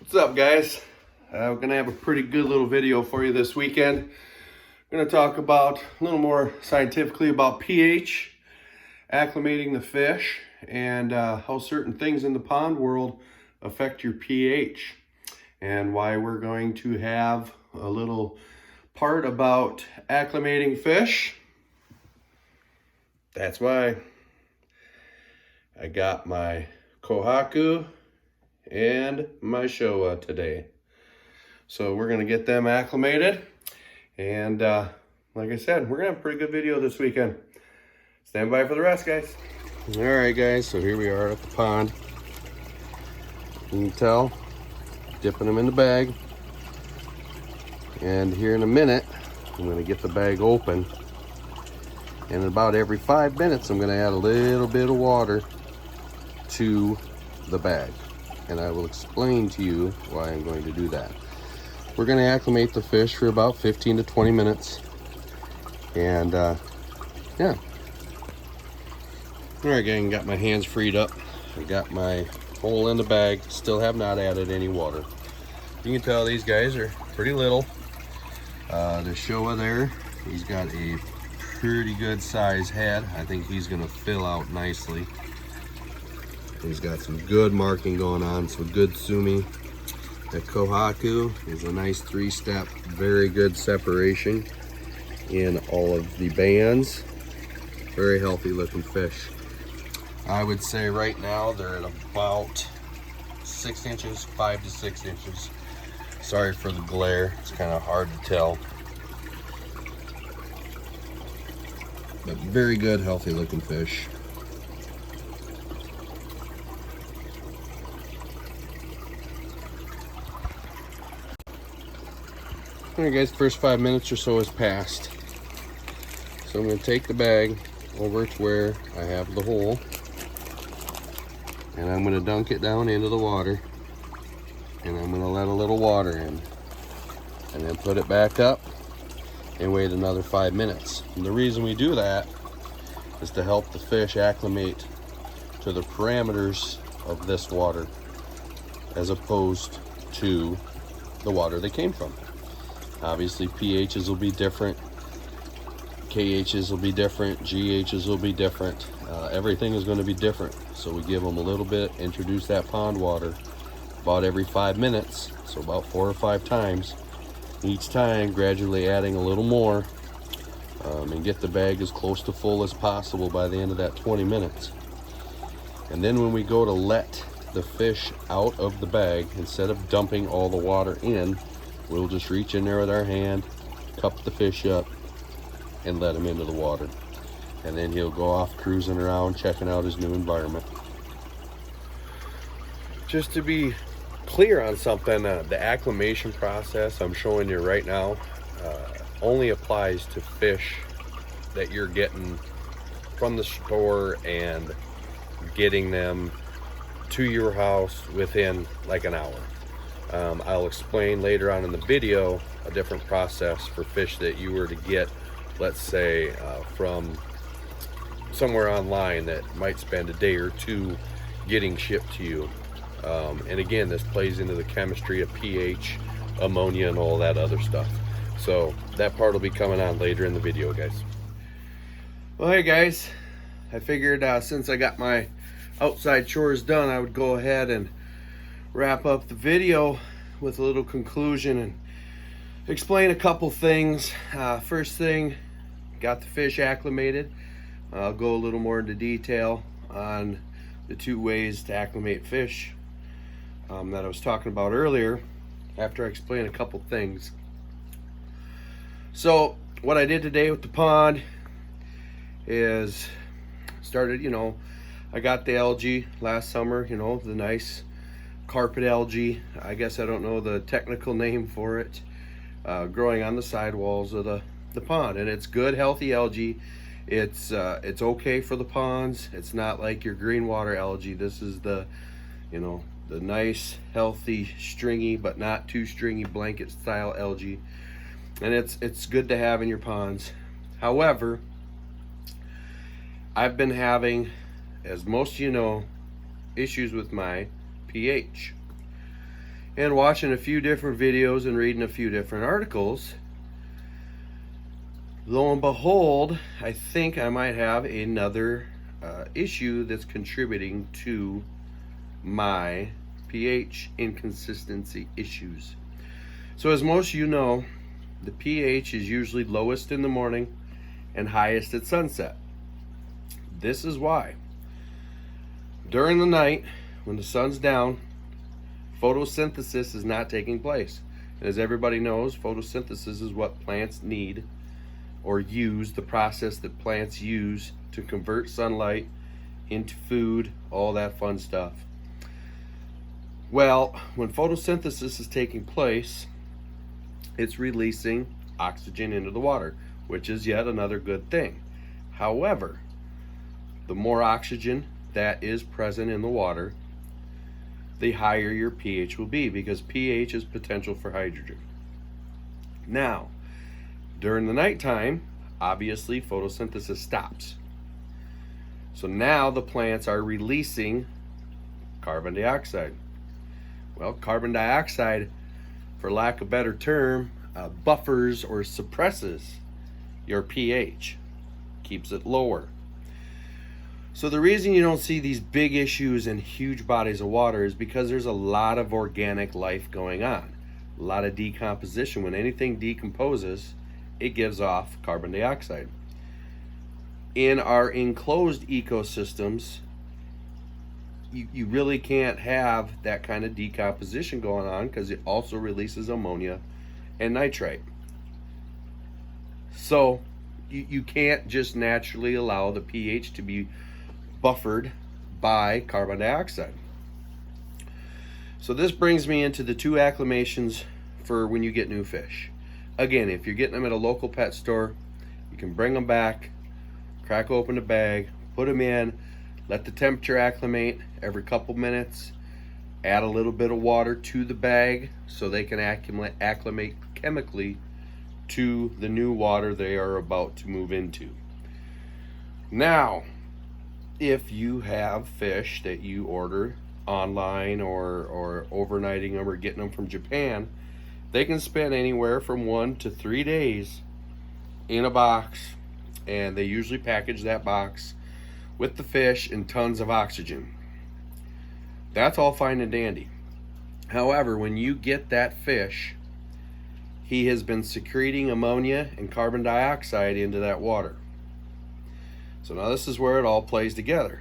What's up, guys? We're gonna have a pretty good little video for you this weekend. We're gonna talk about a little more scientifically about pH, acclimating the fish, and how certain things in the pond world affect your pH, and why we're going to have a little part about acclimating fish. That's why I got my Kohaku and my Showa today. So we're gonna get them acclimated, and like I said, we're gonna have a pretty good video this weekend. Stand by for the rest, guys. All right, guys, so here we are at the pond. You can tell, dipping them in the bag. And here in a minute, I'm gonna get the bag open. And about every 5 minutes, I'm gonna add a little bit of water to the bag. And I will explain to you why I'm going to do that. We're going to acclimate the fish for about 15 to 20 minutes. And yeah. All right, gang, got my hands freed up. I got my hole in the bag. Still have not added any water. You can tell these guys are pretty little. The Showa there, he's got a pretty good size head. I think he's going to fill out nicely. He's got some good marking going on, some good sumi. The Kohaku is a nice 3-step, very good separation in all of the bands. Very healthy looking fish. I would say right now they're at about 6 inches, 5 to 6 inches. Sorry for the glare, it's kind of hard to tell. But very good, healthy looking fish. All right, guys, first 5 minutes or so has passed. So I'm going to take the bag over to where I have the hole, and I'm going to dunk it down into the water, and I'm going to let a little water in, and then put it back up and wait another 5 minutes. And the reason we do that is to help the fish acclimate to the parameters of this water as opposed to the water they came from. Obviously, pHs will be different, KHs will be different, GHs will be different. Everything is going to be different. So we give them a little bit, introduce that pond water about every 5 minutes, so about 4 or 5 times. Each time, gradually adding a little more, and get the bag as close to full as possible by the end of that 20 minutes. And then when we go to let the fish out of the bag, instead of dumping all the water in, we'll just reach in there with our hand, cup the fish up, and let him into the water. And then he'll go off cruising around, checking out his new environment. Just to be clear on something, the acclimation process I'm showing you right now only applies to fish that you're getting from the store and getting them to your house within like an hour. I'll explain later on in the video a different process for fish that you were to get, let's say, from somewhere online that might spend a day or two getting shipped to you. And again, this plays into the chemistry of pH, ammonia, and all that other stuff. So that part will be coming on later in the video, guys. Well, hey guys, I figured since I got my outside chores done, I would go ahead and wrap up the video with a little conclusion and explain a couple things. First thing, got the fish acclimated. I'll go a little more into detail on the 2 ways to acclimate fish that I was talking about earlier after I explain a couple things. So what I did today with the pond is started, I got the algae last summer, the nice carpet algae, I guess I don't know the technical name for it, growing on the sidewalls of the pond. And it's good, healthy algae. It's okay for the ponds. It's not like your green water algae. This is the nice, healthy, stringy, but not too stringy blanket style algae. And it's good to have in your ponds. However, I've been having, as most of you know, issues with my pH. And watching a few different videos and reading a few different articles, lo and behold, I think I might have another issue that's contributing to my pH inconsistency issues. So as most of you know, the pH is usually lowest in the morning and highest at sunset. This is why. During the night, when the sun's down, photosynthesis is not taking place. And as everybody knows, photosynthesis is what plants need or use, the process that plants use to convert sunlight into food, all that fun stuff. Well, when photosynthesis is taking place, it's releasing oxygen into the water, which is yet another good thing. However, the more oxygen that is present in the water, the higher your pH will be, because pH is potential for hydrogen. Now, during the nighttime, obviously photosynthesis stops. So now the plants are releasing carbon dioxide. Well, carbon dioxide, for lack of a better term, buffers or suppresses your pH, keeps it lower. So the reason you don't see these big issues in huge bodies of water is because there's a lot of organic life going on, a lot of decomposition. When anything decomposes, it gives off carbon dioxide. In our enclosed ecosystems, you really can't have that kind of decomposition going on, because it also releases ammonia and nitrite. So you can't just naturally allow the pH to be buffered by carbon dioxide. So this brings me into the two acclimations for when you get new fish. Again, if you're getting them at a local pet store, you can bring them back, crack open the bag, put them in, let the temperature acclimate every couple minutes, add a little bit of water to the bag so they can acclimate chemically to the new water they are about to move into. Now, if you have fish that you order online or overnighting them or getting them from Japan, they can spend anywhere from 1 to 3 days in a box, and they usually package that box with the fish and tons of oxygen. That's all fine and dandy. However, when you get that fish, he has been secreting ammonia and carbon dioxide into that water. So now this is where it all plays together.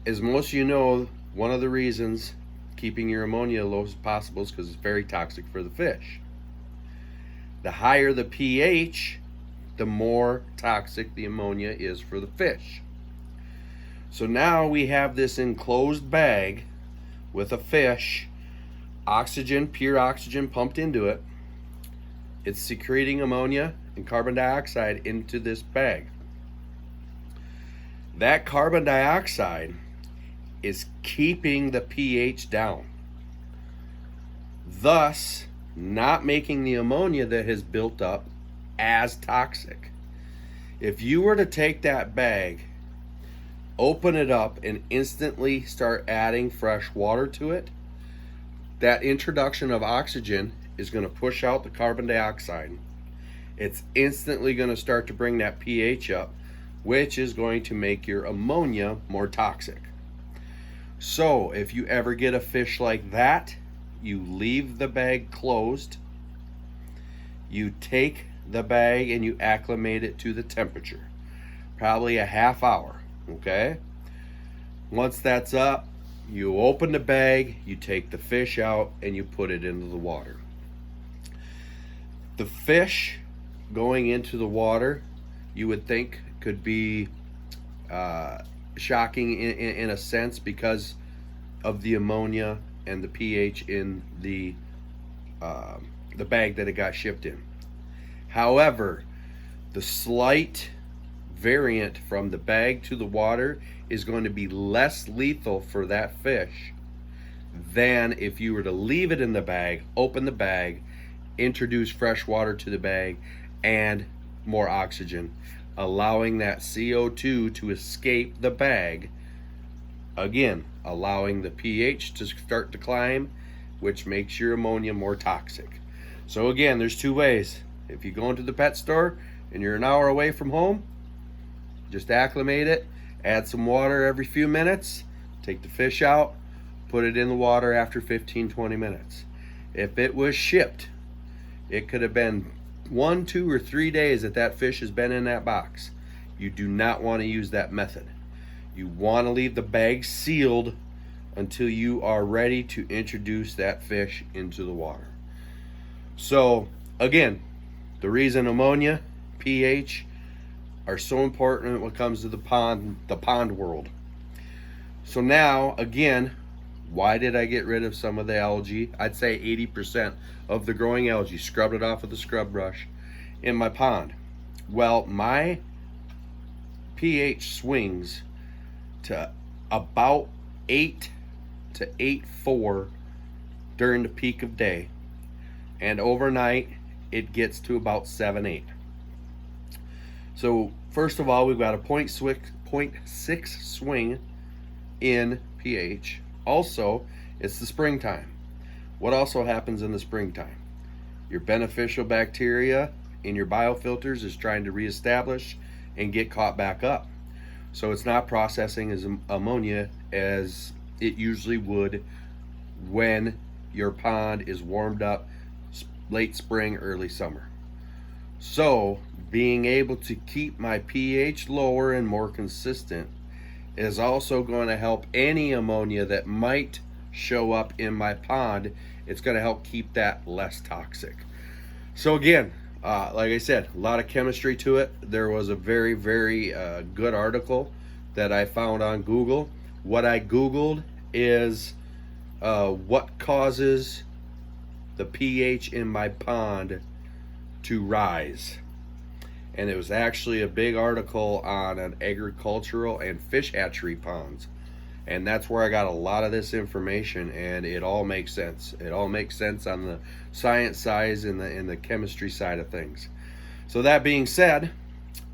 As most of you know, one of the reasons keeping your ammonia low as possible is because it's very toxic for the fish. The higher the pH, the more toxic the ammonia is for the fish. So now we have this enclosed bag with a fish, oxygen, pure oxygen pumped into it. It's secreting ammonia and carbon dioxide into this bag. That carbon dioxide is keeping the pH down, thus not making the ammonia that has built up as toxic. If you were to take that bag, open it up, and instantly start adding fresh water to it, that introduction of oxygen is going to push out the carbon dioxide. It's instantly going to start to bring that pH up, which is going to make your ammonia more toxic. So if you ever get a fish like that, you leave the bag closed, you take the bag and you acclimate it to the temperature, probably a half hour, okay? Once that's up, you open the bag, you take the fish out, and you put it into the water. The fish going into the water, you would think could be shocking in a sense, because of the ammonia and the pH in the bag that it got shipped in. However, the slight variant from the bag to the water is going to be less lethal for that fish than if you were to leave it in the bag, open the bag, introduce fresh water to the bag and more oxygen, allowing that CO2 to escape the bag, again allowing the pH to start to climb which makes your ammonia more toxic. So again, there's two ways. If you go into the pet store and you're an hour away from home, just acclimate it, add some water every few minutes, take the fish out, put it in the water after 15-20 minutes. If it was shipped, it could have been 1, 2, or 3 days that fish has been in that box. You do not want to use that method. You want to leave the bag sealed until you are ready to introduce that fish into the water. So again, the reason ammonia, pH are so important when it comes to the pond world. So now again, why did I get rid of some of the algae? I'd say 80% of the growing algae, scrubbed it off with a scrub brush in my pond. Well, my pH swings to about 8 to 8.4 during the peak of day, and overnight it gets to about 7.8. So first of all, we've got a 0.6 swing in pH. Also, it's the springtime. What also happens in the springtime? Your beneficial bacteria in your biofilters is trying to reestablish and get caught back up. So it's not processing as ammonia as it usually would when your pond is warmed up late spring, early summer. So being able to keep my pH lower and more consistent is also going to help any ammonia that might show up in my pond. It's going to help keep that less toxic. So again, like I said, a lot of chemistry to it. There was a very, very good article that I found on Google. What I Googled is what causes the pH in my pond to rise. And it was actually a big article on an agricultural and fish hatchery ponds. And that's where I got a lot of this information, and it all makes sense. It all makes sense on the science side and the chemistry side of things. So that being said,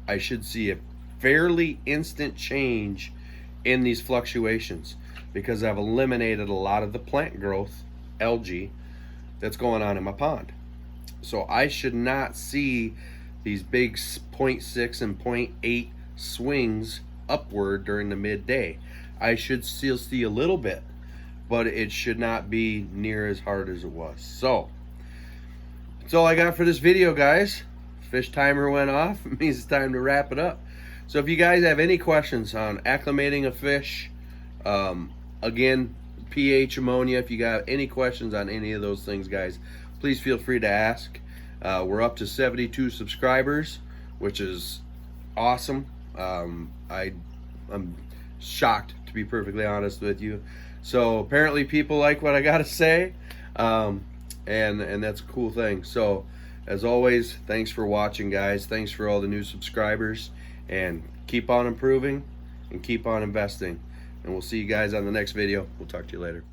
I should see a fairly instant change in these fluctuations because I've eliminated a lot of the plant growth, algae, that's going on in my pond. So I should not see these big 0.6 and 0.8 swings upward during the midday. I should still see a little bit, but it should not be near as hard as it was. So that's all I got for this video, guys. Fish timer went off. It means it's time to wrap it up. So if you guys have any questions on acclimating a fish, again, pH, ammonia, if you got any questions on any of those things, guys, please feel free to ask. We're up to 72 subscribers, which is awesome. I'm shocked, to be perfectly honest with you. So apparently people like what I gotta say, and that's a cool thing. So as always, thanks for watching, guys. Thanks for all the new subscribers, and keep on improving and keep on investing. And we'll see you guys on the next video. We'll talk to you later.